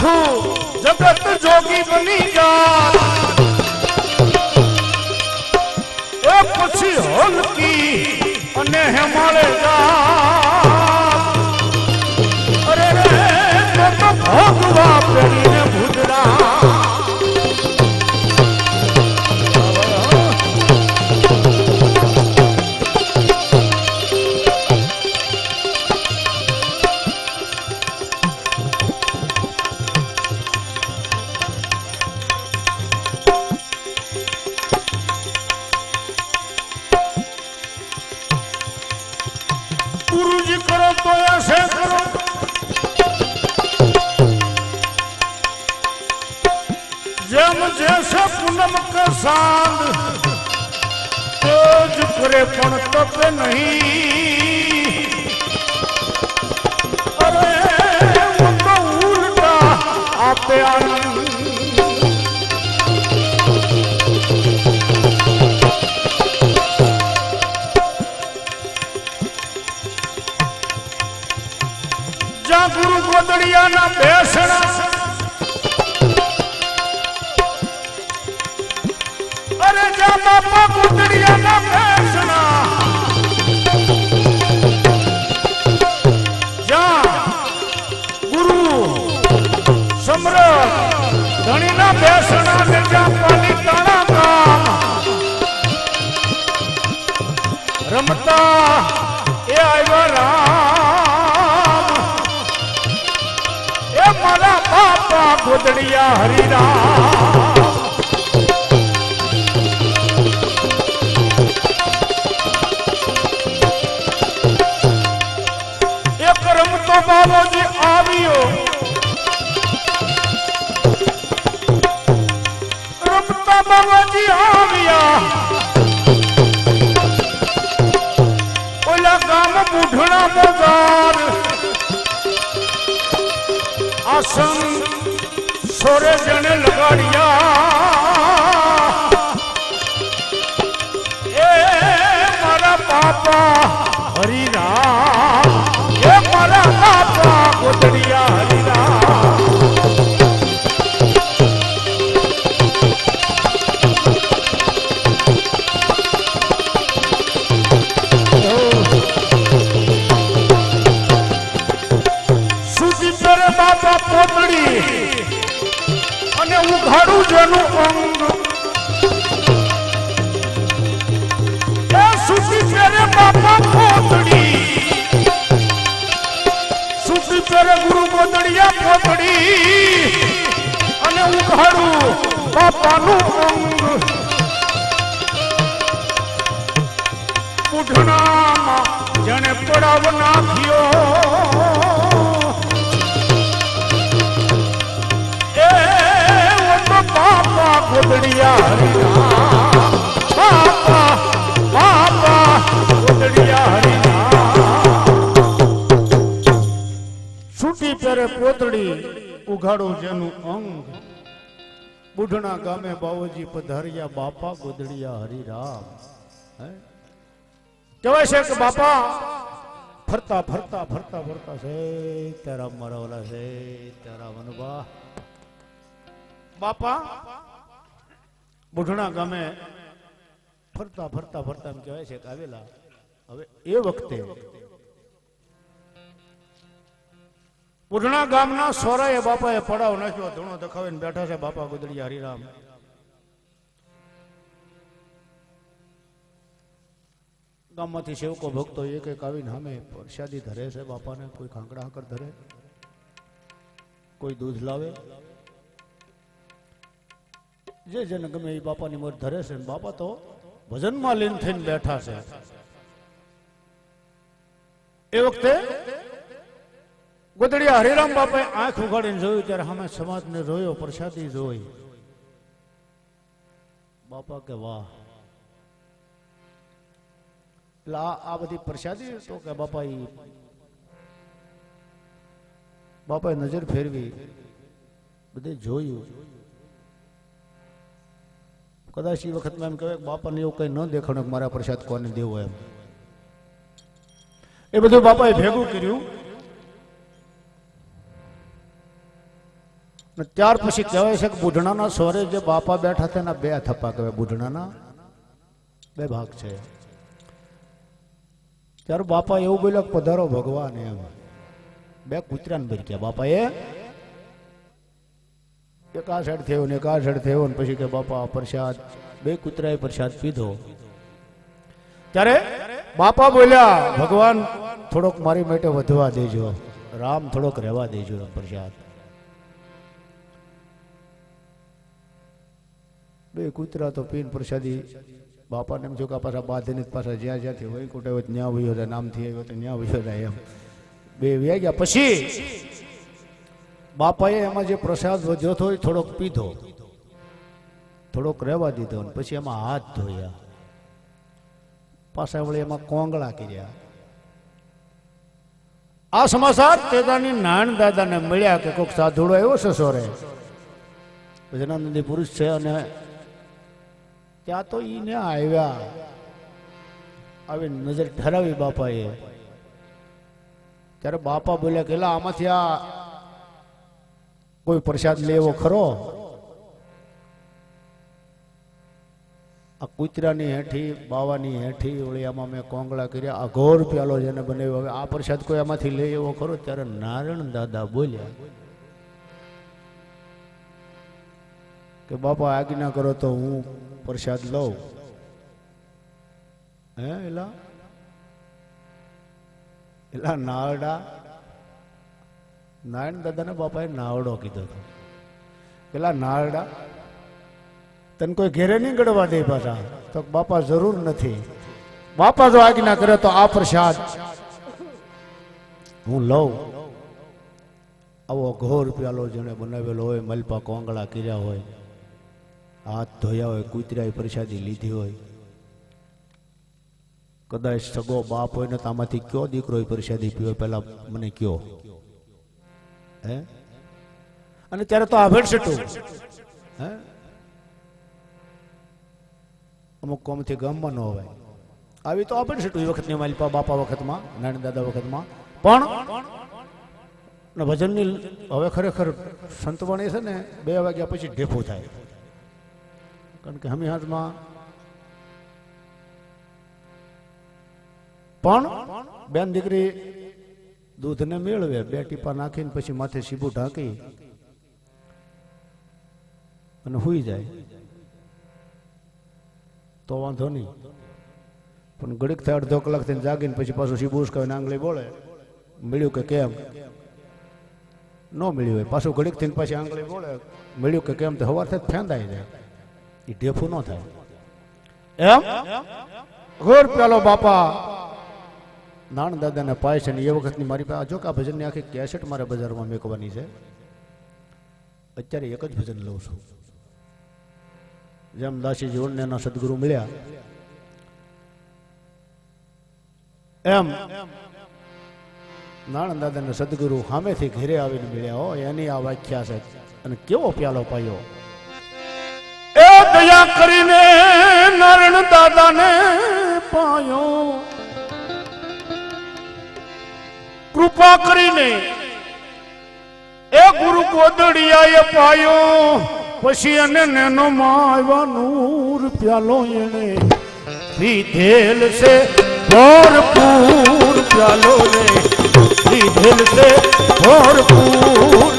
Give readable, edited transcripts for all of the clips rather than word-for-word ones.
जगत जोगी बनी जा पछी होलकी अने हेमाळे जा अरे रे तो भोगवा पेड़ी ने भूदड़ा करो तो ऐसे करो जम जैसे पूनम का सांद तेज करे पण तपे नहीं अरे वो तो उल्टा आपे आनंद गुरु गोदड़िया ना बेसना अरे जा बापा गोदड़िया ना बेसना जा गुरु सम्राट धनी ना बेसना ने जा पाली ताना काम रमता ए आया राम मारा बापा गोदड़िया हरि राम एक रमतो बाबो जी आवियो रमता बाबा जी आविया ओला गाम बुढ़ना बाजार आसन सोरे जने लगाड़िया ए मारा पापा हरि राम ए मारा पापा गोदड़िया हरि राम बापा पोतड़ी अने उघाड़ू जनु अंग ए सुती तेरे बापा पोतड़ी सुती तेरे गुरु गोदड़िया पोतड़ी अने उघाड़ू बापा नु अंग बुढ़ना जने पड़ाव नाखियो पापा गोदड़िया हरि राम पापा पापा गोदड़िया हरि राम छूटी पेरे पोतड़ी उघाड़ो जनु अंग बुढ़ना गामे बाबूजी पधारिया बापा गोदड़िया हरि राम कहे छे के बापा फरता फरता फरता फरता से तेरा मरवला से तेरा मनबा बापा बुढ़ना गामे फरता फरता फरता एम कहे छे के आवेला हवे ए वखते बुढ़ना गामना सोराए बापाए पड़ाव नाख्यो धूणो दखावीने बैठा छे बापा गोदड़िया हरिराम गाममांथी सेवको भक्तो एक एक आवीने सामे प्रसादी धरे छे बापाने कोई खांकड़ा हाकर धरे कोई दूध लावे जे जन गमे ई बापा नी मोर धरे छे बापा तो भजन में लीन थईने बैठा छे ए वखते गोदड़िया हरिराम बापाए आंख उघाड़ीने जोयुं त्यारे सामे समाज ने रोयो प्रसादी जोई बापा के वाह ला आ बधी प्रसादी तो के बापा ई बापाए नजर फेरवी बधे जोयुं कदाच ई वखत में एम कहे बापा ने एवं कई न देखाणुं मारा प्रसाद कोने देवो एम ए बधुं बापाए भेगुं कर्युं ત્યાર પછી કહેવાય છે કે બુઢણાના સોરે જે બાપા બેઠા હતા એના બે થપ્પા કહેવાય. બુઢણાના બે ભાગ છે. ત્યારે બાપા એવું બોલ્યો કે પધારો ભગવાન એમ. બે કૂતરાને ભરક્યા બાપાએ. એક આ સાઈડ થયો ને એક આ સાઈડ થયો ને પછી કે બાપા પ્રસાદ. બે કૂતરાએ પ્રસાદ પીધો. ત્યારે બાપા બોલ્યા ભગવાન થોડોક મારી માટે વધવા દેજો, રામ થોડોક રહેવા દેજો પ્રસાદ. બે કૂતરા તો પીન પ્રસાદી બાપાને એમ જો કે પાછા બાંધીને પાછા જ્યાં જ્યાંથી હોય કુટે હોય ત્યાં વયો જાય, નામથી આવ્યો તો ત્યાં વયો જાય એમ. બે વ્યા ગયા. પછી બાપાએ એમાં જે પ્રસાદ વધ્યો હતો એ થોડોક પીધો, થોડોક રહેવા દીધો અને પછી એમાં હાથ ધોયા. પાછા વળી એમાં કોંગળા કર્યા. આ સમાચાર તેદાની નાન દાદાને મળ્યા કે કોઈક સાધુડો આવ્યો છે સોરે, ભજનાનંદી પુરુષ છે. અને ત્યાં તો ઈને આવ્યા. આવી નજર ઠરાવી બાપાએ. ત્યારે બાપા બોલ્યા કે એલા આમાંથી આ કોઈ પ્રસાદ લેવો ખરો? આ કૂતરાની હેઠી બાવાની હેઠી ઓળી આમાં મેં કોંગળા કર્યા. આ ઘોર પ્યાલો જેને બનાવ્યો, હવે આ પ્રસાદ કોઈ આમાંથી લે એવો ખરો? ત્યારે નારાયણ દાદા બોલ્યા કે બાપા આજ્ઞા કરો તો હું પ્રસાદ લઉં. હે એલા એલા નાવડા. નારાયણ દાદાને બાપાએ નાવડો કીધો હતો. પેલા નાવડા તને કોઈ ઘેરે નહીં ગળવા દે પાછા? તો બાપા જરૂર નથી. બાપા જો આજ્ઞા કરે તો આ પ્રસાદ હું લઉં. આવો ઘોર પ્યાલો જેને બનાવેલો હોય, મલપા કોંગળા કર્યા હોય, હાથ ધોયા હોય, કૂતરાએ પ્રસાદી લીધી હોય, કદાચ સગો બાપ હોય ને તો આમાંથી કયો દીકરો પ્રસાદી પીવો પેલા મને કયો? હે? અને ત્યારે તો આભેડ છટું. હે? અમુક કોમથી ગામમાં ન હોય આવી તો આભેડ છટું. એ વખતની માલિપા બાપા વખતમાં, નાની દાદા વખતમાં પણ ભજનની હવે ખરેખર સંતવાણી છે ને 2 વાગ્યા પછી ઢેફું થાય. કારણ કે હમી હાથમાં પણ બેન દીકરી દૂધને મેળવે, 2 ટીપા નાખીને પછી માથે સીબું ઢાંકી અને હુઈ જાય તો વાંધો નહીં. પણ ઘડીક થાય, અડધો કલાક થઈને જાગીને પછી પાછું સીબું ઉસકાવીને આંગળી બોલે મળ્યું કે કેમ? ન મળ્યું હોય. પાછું ઘડીક થઈને પાછી આંગળી બોલે મળ્યું કે કેમ? તો સવાર થાય ફેંદાઈ જાય. એ ઢેફું ન થાય એમ. ઘોર પ્યાલો બાપા નાણ દાદાને પાય છે. ને એ વખતની મારી પાસે જો કે આ ભજનની આખી કેસેટ મારે બજારમાં મેકવાની છે. અત્યારે એક જ ભજન લઉં છું. જેમ દાસી જીવનને એના સદગુરુ મળ્યા એમ નાણ દાદાને સદગુરુ સામેથી ઘેરે આવીને મળ્યા. હો એની આ વ્યાખ્યા છે. અને કેવો પ્યાલો પાયો! એ દયા કરીને નારાયણ દાદાને પાયો, કૃપા કરીને એ ગુરુ ગોદડિયાએ પાયો. પછી એને નેનો માં આવ્યા નૂર પ્યાલો એને પીધેલ છે ભરપૂર. પ્યાલો ને પીધેલ છે ભરપૂર.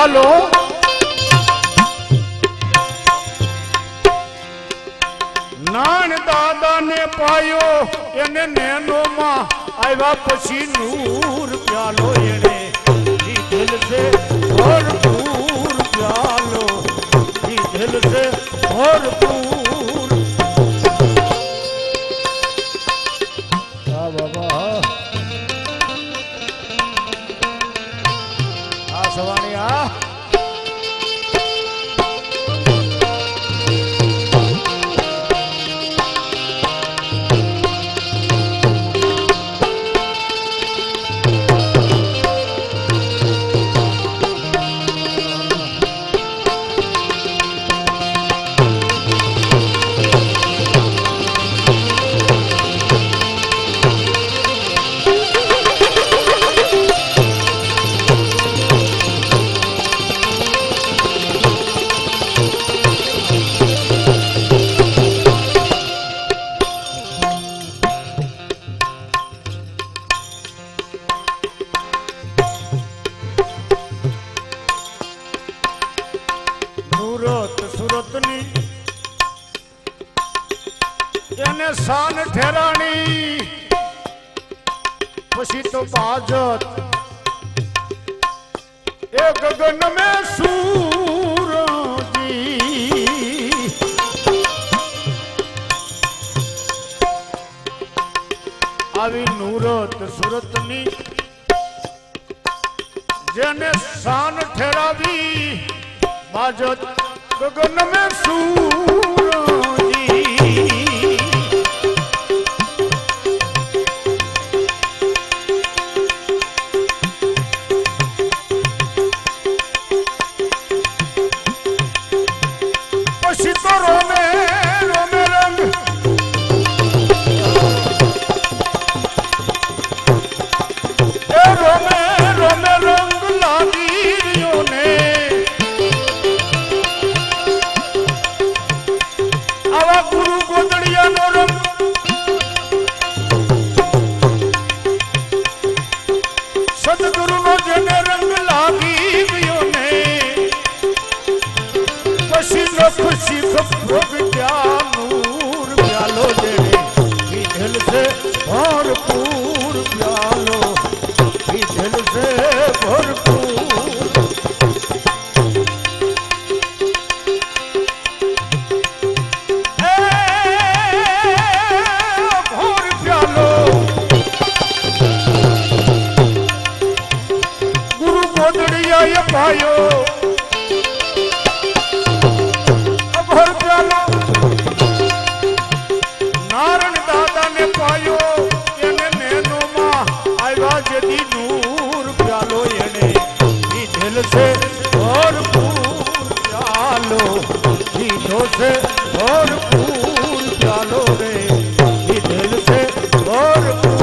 प्यालो नान दादा ने पायो एने नैनो मां आया पछी नूर प्यालो एने दिल से भरपूर प्यालो दिल से भरपूर बाबा सवानी शान ठहरानी खुशी तो बाजत एक गगन में सूरजी આવી નૂરત સુરતની જેને શાન ઠેરાવી બાજત ગગન में सूरजी खुशी नूर प्यालो दिल से भरपूर प्यालो दिल से भरपूर भोर प्यालो गुरु गोदड़िया ये पायो नारायण दादा ने पायो एने नैनो मां आया जदी नूर प्यालो एने दिल से भरपूर प्यालो दिलों से भरपूर प्यालो रे दिल से भरपूर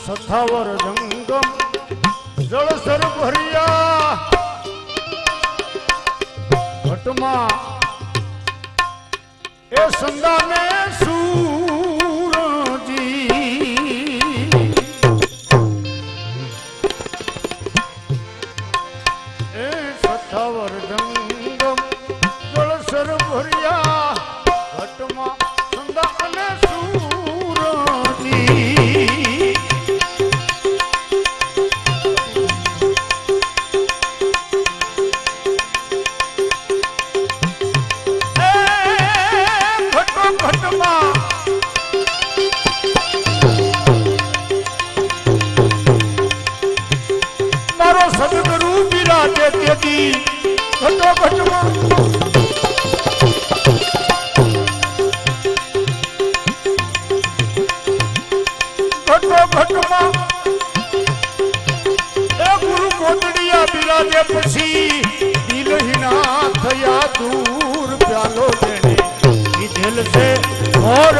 सथावर जंगम जलसर भरिया घटमा ए संदा में सूरजी ए सथावर जंगम जलसर भरिया घटमा તેથી ઘટો ઘટમાં ઘટો ઘટમાં એ ગુરુ કોટડિયા બિરાજે પછી દિલહીના થયા દૂર પ્યાલો જેને દીધેલ છે મોર